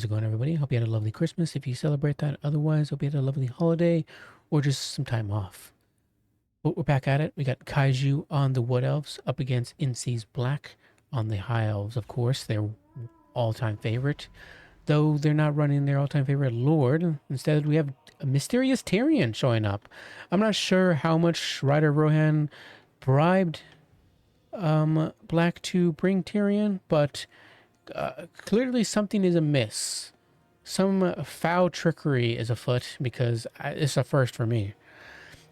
How's it going, everybody? Hope you had a lovely Christmas if you celebrate that. Otherwise, hope you had a lovely holiday or just some time off. But we're back at it. We got Kaiju on the Wood Elves up against Insee's Black on the High Elves, of course. Their all-time favorite. Though they're not running their all-time favorite Lord. Instead, we have a mysterious Tyrion showing up. I'm not sure how much Ryder Rohan bribed Black to bring Tyrion, but clearly something is amiss. Some foul trickery is afoot because it's a first for me.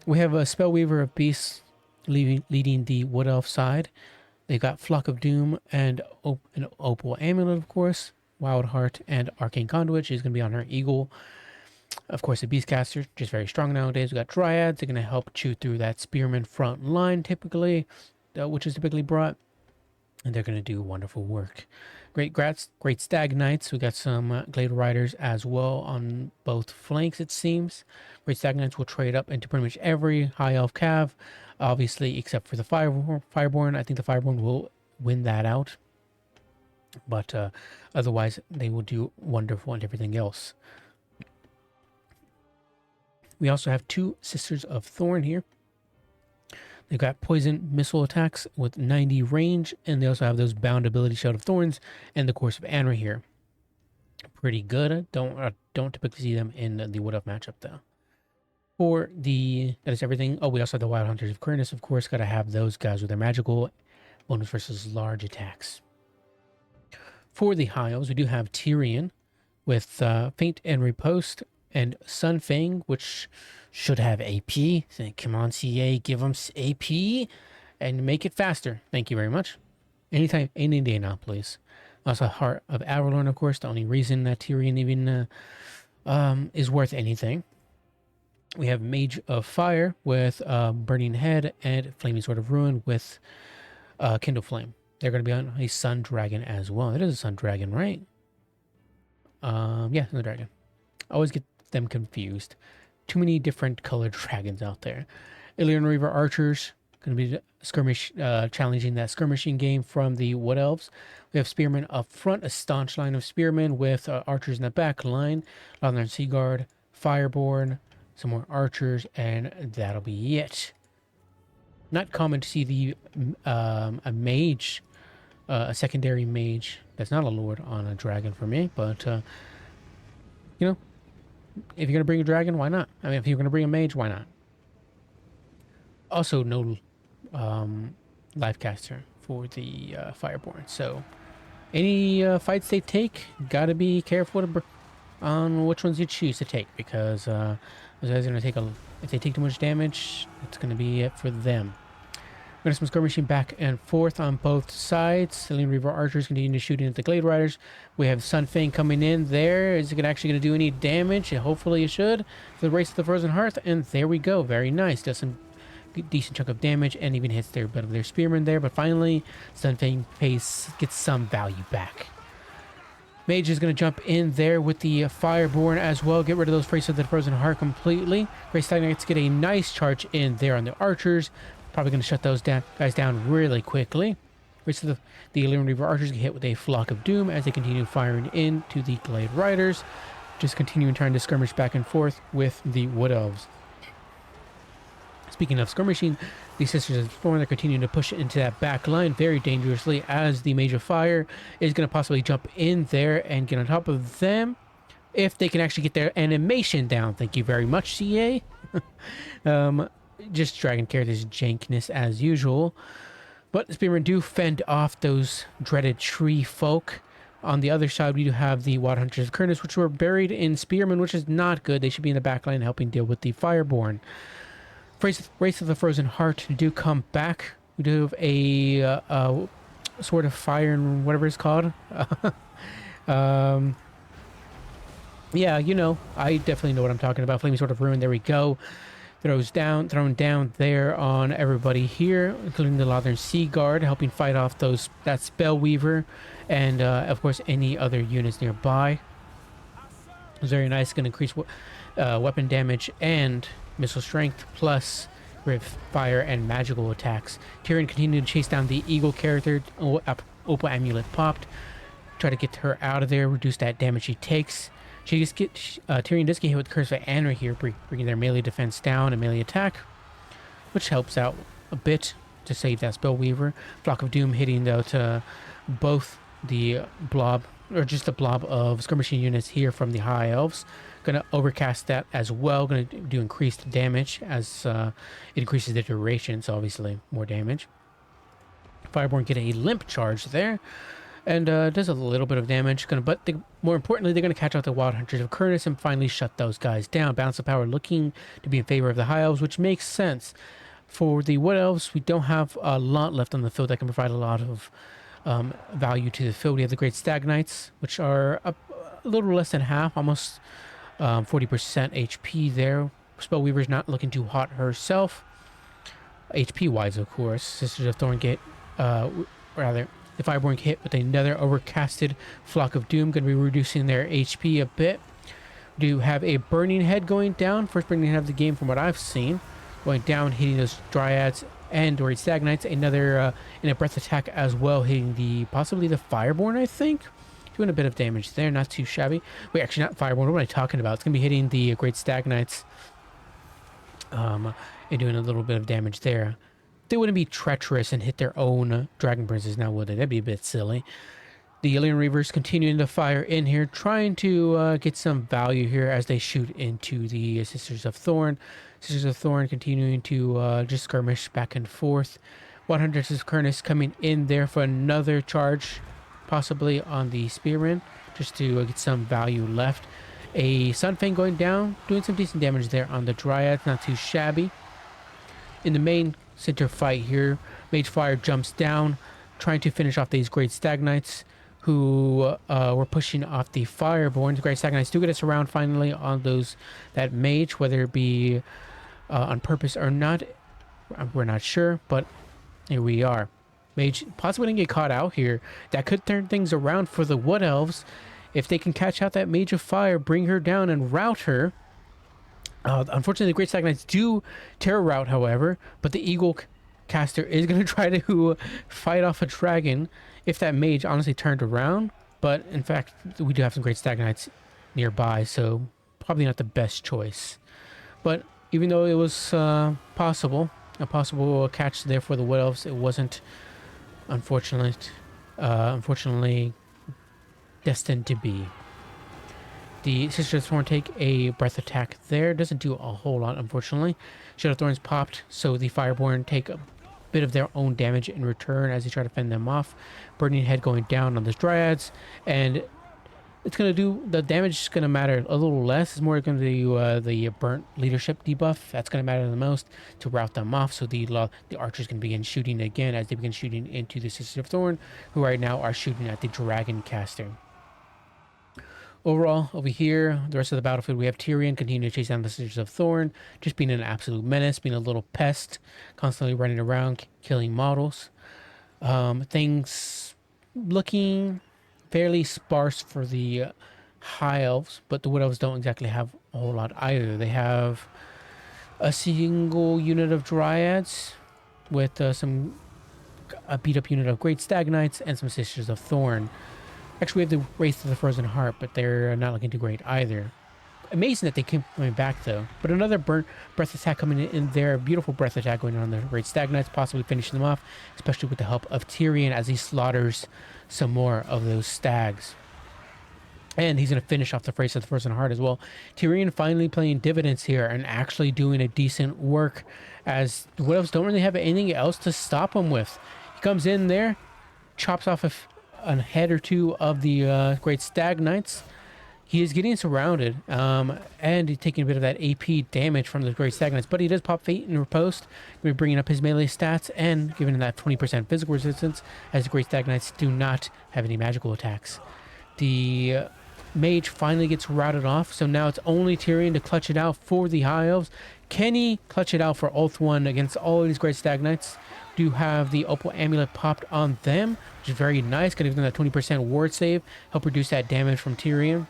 We have a Spellweaver of Beasts leading the Wood Elf side. They've got Flock of Doom and an Opal Amulet, of course. Wild Heart and Arcane Conduit. She's going to be on her Eagle. Of course, the Beastcaster, just very strong nowadays. We got Dryads. They're going to help chew through that Spearman front line, typically, which is typically brought. And they're going to do wonderful work. Great Stag Knights. We got some Glade Riders as well on both flanks, it seems. Great Stag Knights will trade up into pretty much every High Elf Cav, obviously, except for the Fireborn. I think the Fireborn will win that out. But otherwise, they will do wonderful and everything else. We also have two Sisters of Thorn here. They've got poison missile attacks with 90 range, and they also have those bound ability Shout of Thorns and the Course of Anra here. Pretty good. Don't typically see them in the Wood Elf matchup though. That is everything. Oh, we also have the Wild Hunters of Kurnus, of course. Got to have those guys with their magical bonus versus large attacks. For the High Elves, we do have Tyrion with Feint and Riposte and Sunfang, which should have AP. So come on, CA, give them AP and make it faster. Thank you very much. Anytime, any day now, please. Also, Heart of Avalorn, of course, the only reason that Tyrion even is worth anything. We have Mage of Fire with Burning Head and Flaming Sword of Ruin with Kindle Flame. They're going to be on a Sun Dragon as well. It is a Sun Dragon, right? Yeah, Sun Dragon. I always get them confused. Too many different colored dragons out there. Illyrian Reaver Archers, going to be skirmish, challenging that skirmishing game from the Wood Elves. We have Spearmen up front, a staunch line of Spearmen with Archers in the back line. Lothern Sea Guard, Fireborn, some more Archers, and that'll be it. Not common to see the a mage, a secondary mage that's not a lord on a dragon for me, but you know, if you're going to bring a dragon, why not? I mean, if you're going to bring a mage, why not? Also, no life caster for the Fireborn. So, any fights they take, got to be careful on which ones you choose to take, because those guys are going to take if they take too much damage, it's going to be it for them. We're going to some skirmishing back and forth on both sides. Celine Reaver Archers continue to shoot into the Glade Riders. We have Sunfang coming in there. Is it actually going to do any damage? Hopefully it should. For the Race of the Frozen Hearth. And there we go. Very nice. Does some decent chunk of damage and even hits their bit of their Spearman there. But finally, Sunfang gets some value back. Mage is going to jump in there with the Fireborn as well. Get rid of those Race of the Frozen Heart completely. Great Stag Knights get a nice charge in there on the Archers. Probably going to shut those guys down really quickly. Rest of the Illyrian Reaver Archers get hit with a Flock of Doom as they continue firing into the Glade Riders. Just continuing trying to skirmish back and forth with the Wood Elves. Speaking of skirmishing, the Sisters of Thorn are continuing to push into that back line very dangerously as the Mage of Fire is going to possibly jump in there and get on top of them. If they can actually get their animation down. Thank you very much, CA. Just dragon characters jankness as usual. But Spearmen do fend off those dreaded tree folk. On the other side, we do have the Wild Hunters of Kurnus, which were buried in Spearmen, which is not good. They should be in the back line helping deal with the Fireborn. Race of the Frozen Heart do come back. We do have a Sword of Fire and whatever it's called. Yeah, you know, I definitely know what I'm talking about. Flaming Sword of Ruin, there we go. Thrown down there on everybody here, including the Lothern Sea Guard, helping fight off that Spellweaver, and of course any other units nearby. It's very nice. Going to increase weapon damage and missile strength, plus with fire and magical attacks. Tyrion continued to chase down the Eagle character. Opal Amulet popped. Try to get her out of there, reduce that damage she takes. She just Tyrion does get hit with Curse of Anra here, bringing their melee defense down and melee attack, which helps out a bit to save that Spellweaver. Flock of Doom hitting though to both the blob, or just the blob of skirmishing units here from the High Elves. Gonna overcast that as well. Gonna do increased damage as it increases the duration, so obviously more damage. Fireborn get a limp charge there, and does a little bit of damage. More importantly, they're gonna catch out the Wild Hunters of Kurnus and finally shut those guys down. Balance of power looking to be in favor of the High Elves, which makes sense. For the Wood Elves, we don't have a lot left on the field that can provide a lot of value to the field. We have the Great Stagnites, which are a little less than half, almost 40% HP there. Spellweaver's not looking too hot herself, HP-wise, of course. Sisters of Thorn get, rather, the Fireborn get hit with another overcasted Flock of Doom, going to be reducing their HP a bit. We do have a Burning Head going down, first Burning Head of the game from what I've seen. Going down, hitting those Dryads and Great Stagnites. Another in a breath attack as well, hitting possibly the Fireborn, I think. Doing a bit of damage there, not too shabby. Wait, actually not Fireborn, what am I talking about? It's going to be hitting the Great Stagnites and doing a little bit of damage there. They wouldn't be treacherous and hit their own Dragon Princes now, would they? That'd be a bit silly. The Alien Reavers continuing to fire in here, trying to get some value here as they shoot into the Sisters of Thorn. Sisters of Thorn continuing to just skirmish back and forth. 100 of Kurnus coming in there for another charge, possibly on the Spearmen, just to get some value left. A Sunfang going down, doing some decent damage there on the Dryads, not too shabby. In the main center fight here, Mage Fire jumps down, trying to finish off these Great Stagnites, who were pushing off the Fireborn. The Great Stagnites do get us around finally on that Mage, whether it be on purpose or not, we're not sure, but here we are. Mage possibly didn't get caught out here. That could turn things around for the Wood Elves. If they can catch out that Mage of Fire, bring her down and rout her. Unfortunately, the Great Stagnites do terror rout, however, but the Eagle Caster is going to try to fight off a dragon if that Mage honestly turned around. But in fact, we do have some Great Stagnites nearby, so probably not the best choice. But even though it was a possible catch there for the Wood Elves, it wasn't, unfortunately destined to be. The Sisters of Thorn take a breath attack there. Doesn't do a whole lot, unfortunately. Shadow Thorns popped, so the Fireborn take a bit of their own damage in return as they try to fend them off. Burning Head going down on the Dryads, and it's going to do, the damage is going to matter a little less. It's more going to do the burnt leadership debuff. That's going to matter the most to rout them off. So the archers can begin shooting again as they begin shooting into the Sisters of Thorn, who right now are shooting at the Dragon Caster. Overall, over here, the rest of the battlefield, we have Tyrion continuing to chase down the Sisters of Thorn, just being an absolute menace, being a little pest, constantly running around, killing models. Things looking fairly sparse for the High Elves, but the Wood Elves don't exactly have a whole lot either. They have a single unit of Dryads with a beat-up unit of Great Stagnites and some Sisters of Thorn. Actually, we have the Wraith of the Frozen Heart, but they're not looking too great either. Amazing that they keep coming back, though. But another breath attack coming in there. Beautiful breath attack going on the Great Stagnites, possibly finishing them off, especially with the help of Tyrion as he slaughters some more of those stags. And he's going to finish off the Wraith of the Frozen Heart as well. Tyrion finally playing dividends here and actually doing a decent work, as the Wood Elves don't really have anything else to stop him with. He comes in there, chops off a head or two of the Great Stagnites. He is getting surrounded, and he's taking a bit of that AP damage from the Great Stagnites, but he does pop Fate in riposte, bringing up his melee stats and giving him that 20% physical resistance, as the Great Stagnites do not have any magical attacks. The Mage finally gets routed off, so now it's only Tyrion to clutch it out for the High Elves. Can he clutch it out for Oath 1 against all of these Great Stagnites? Do have the Opal Amulet popped on them, which is very nice. Going to give them that 20% ward save, help reduce that damage from Tyrion.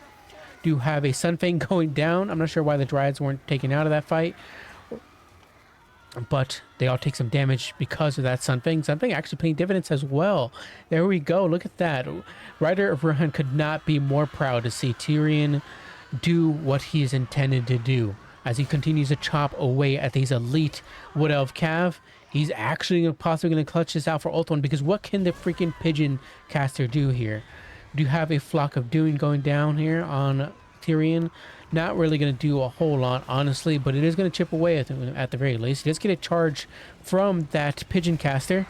Do have a Sunfang going down. I'm not sure why the Dryads weren't taken out of that fight. but they all take some damage because of that Something actually paying dividends as well. There we go. Look at that. Rider of Rohan could not be more proud to see Tyrion do what he is intended to do. As he continues to chop away at these elite Wood Elf Cav, he's actually possibly going to clutch this out for Ultron, because what can the freaking Pigeon Caster do here? Do you have a Flock of Doom going down here on Tyrion? Not really going to do a whole lot, honestly, but it is going to chip away at the very least. He does get a charge from that Pigeon Caster.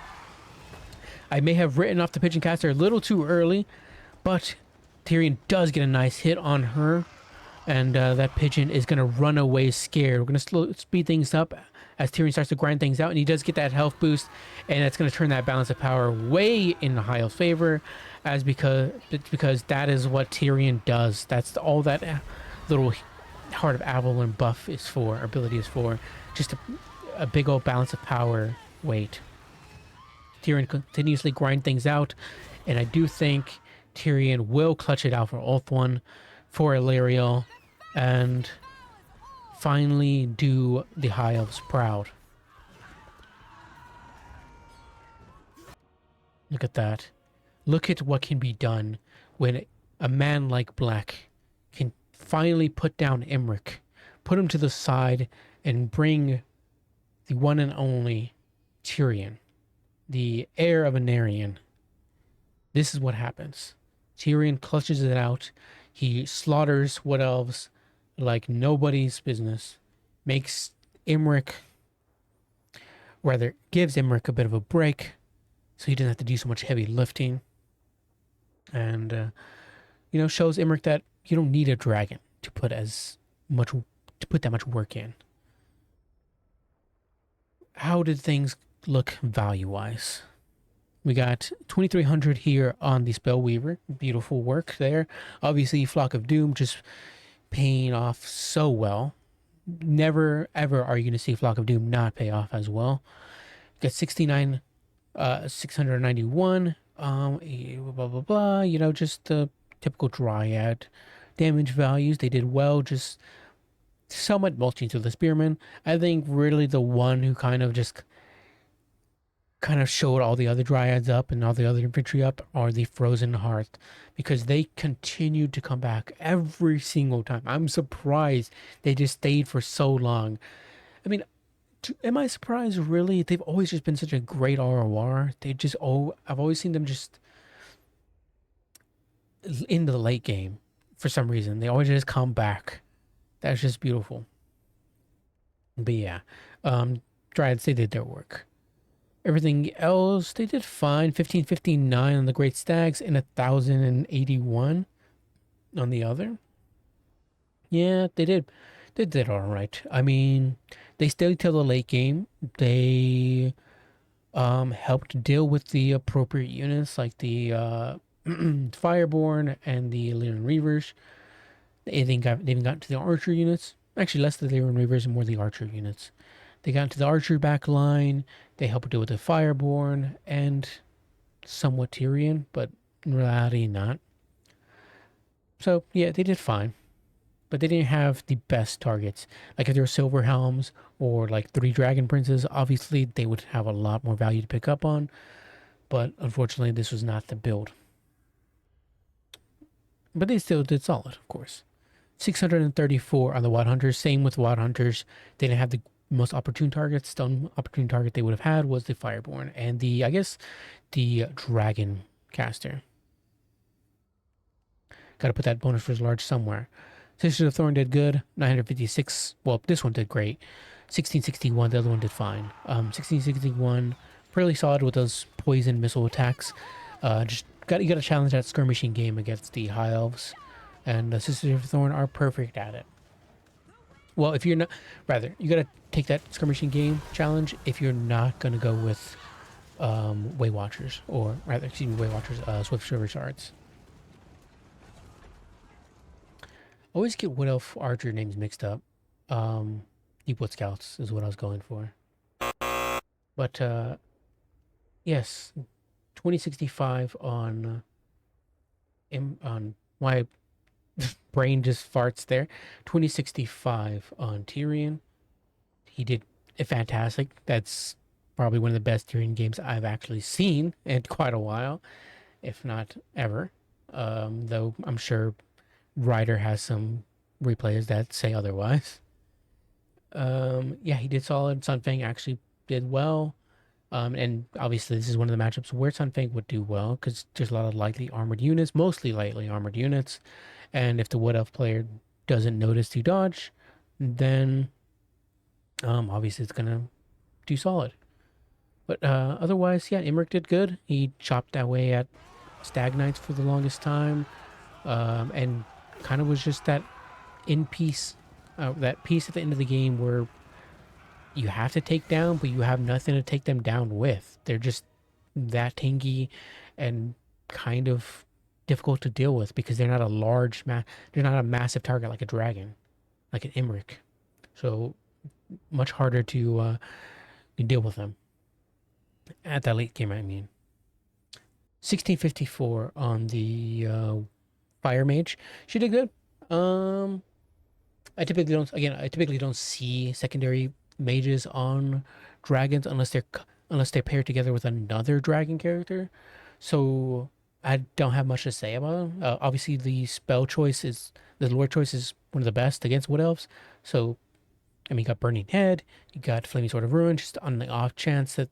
I may have written off the Pigeon Caster a little too early, but Tyrion does get a nice hit on her, and that Pigeon is going to run away scared. We're going to speed things up as Tyrion starts to grind things out, and he does get that health boost, and it's going to turn that balance of power way in the High Elf's favor, because that is what Tyrion does. That's all that little Heart of Avalon buff is for, ability is for, just a big old balance of power weight. Tyrion continuously grind things out, and I do think Tyrion will clutch it out for Ulthuan, for Illyriel, and finally do the High Elves proud. Look at that. Look at what can be done when a man like Black can finally put down Imric, put him to the side, and bring the one and only Tyrion, the heir of Anarion. This is what happens. Tyrion clutches it out. He slaughters Wood Elves like nobody's business. Makes Imric, rather gives Imric a bit of a break, so he doesn't have to do so much heavy lifting. And shows Imric that you don't need a dragon to put that much work in. How did things look value-wise? We got 2,300 here on the Spellweaver. Beautiful work there. Obviously, Flock of Doom just paying off so well. Never, ever are you going to see Flock of Doom not pay off as well. Got 691. Blah, blah, blah. Just the typical Dryad damage values. They did well, just somewhat mulching to the Spearman. I think really the one who kind of showed all the other Dryads up and all the other infantry up are the Frozen Hearth, because they continued to come back every single time. I'm surprised they just stayed for so long. I mean, am I surprised? Really? They've always just been such a great ROR. I've always seen them just into the late game for some reason. They always just come back. That's just beautiful. But yeah, Dryads, they did their work. Everything else, they did fine. 1559 on the Great Stags and 1,081 on the other. Yeah, they did. They did all right. I mean, they stayed till the late game. They helped deal with the appropriate units like the Fireborn and the Lyran Reavers. They even got to the Archer units. Actually, less the Lyran Reavers and more the Archer units. They got into the Archer back line. They helped deal with the Fireborn and somewhat Tyrion, but in reality not. So yeah, they did fine. But they didn't have the best targets. Like if there were Silver Helms or like 3 Dragon Princes, obviously they would have a lot more value to pick up on. But unfortunately, this was not the build. But they still did solid, of course. 634 on the Wild Hunters. Same with Wild Hunters. They didn't have the most opportune targets. The only opportune target they would have had was the Fireborn and the Dragon Caster. Got to put that bonus for his large somewhere. Sisters of Thorn did good. 956. Well, this one did great. 1661. The other one did fine. 1661. Pretty solid with those poison missile attacks. You got to challenge that skirmishing game against the High Elves, and the Sisters of Thorn are perfect at it. Well, if you're not, rather, you got to take that skirmishing game challenge if you're not going to go with Way Watchers, or rather, excuse me, Way Watchers, Swift Silver Shards. Always get Wood Elf Archer names mixed up. Deepwood Scouts is what I was going for. But, yes, 2065 on my brain just farts there. 2065 on Tyrion. He did fantastic. That's probably one of the best Tyrion games I've actually seen in quite a while, if not ever. Though I'm sure Ryder has some replays that say otherwise. Yeah, he did solid. Sun Fang actually did well. And obviously this is one of the matchups where Sun Fang would do well because there's a lot of lightly armored units, mostly lightly armored units. And if the Wood Elf player doesn't notice to dodge, then obviously it's gonna do solid. But otherwise, yeah, Imric did good. He chopped away at Stag Knights for the longest time, and kind of was just that in piece, that piece at the end of the game where you have to take down, but you have nothing to take them down with. They're just that tanky and kind of difficult to deal with because they're not a they're not a massive target like a dragon, like an Imric. So much harder to deal with them at that late game. I mean, 1654 on the Fire Mage. She did good. I typically don't see secondary mages on dragons unless they're paired together with another dragon character. So I don't have much to say about them. Obviously, the lore choice is one of the best against Wood Elves. So I mean, you got Burning Head, you got Flaming Sword of Ruin, just on the off chance that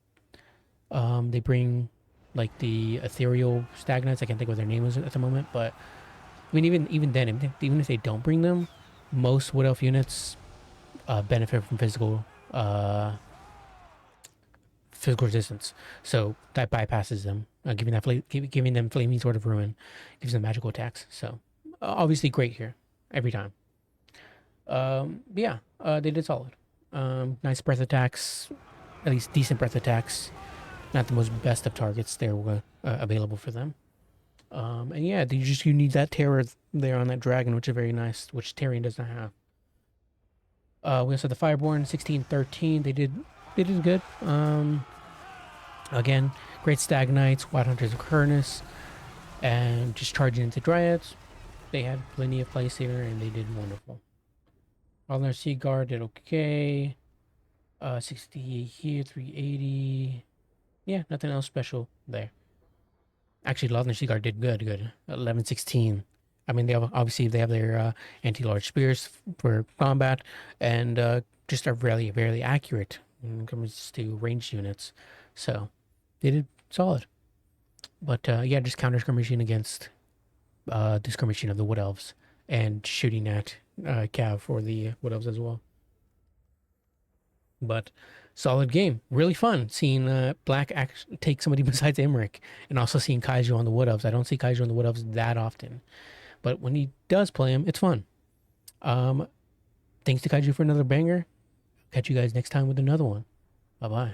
they bring like the ethereal stagnates. I can't think of what their name is at the moment, but I mean, even then, even if they don't bring them, most Wood Elf units benefit from physical resistance. So that bypasses them, giving them Flaming Sword of Ruin, gives them magical attacks. So obviously great here every time. But yeah, they did solid. Nice breath attacks, at least decent breath attacks. Not the most best of targets there were available for them. And yeah, you need that terror there on that dragon, which is very nice, which Tyrion does not have. We also had the Fireborn 1613. They did good. Again, great Stag Knights, Wild Hunters of Kurnus, and just charging into Dryads. They had plenty of place here, and they did wonderful. Although Sea Guard did okay. 60 here, 380. Yeah, nothing else special there. Actually, Lothner Seaguard did good. 1116. I mean, they have their anti-large spears for combat, and just are really accurate when it comes to ranged units. So they did solid. But yeah, just counter skirmishing against the skirmishing of the Wood Elves and shooting at Cav for the Wood Elves as well. But solid game, really fun seeing Black take somebody besides Emmerich, and also seeing Kaiju on the Wood Elves. I don't see Kaiju on the Wood Elves that often, but when he does play him, it's fun. Thanks to Kaiju for another banger. Catch you guys next time with another one. Bye bye.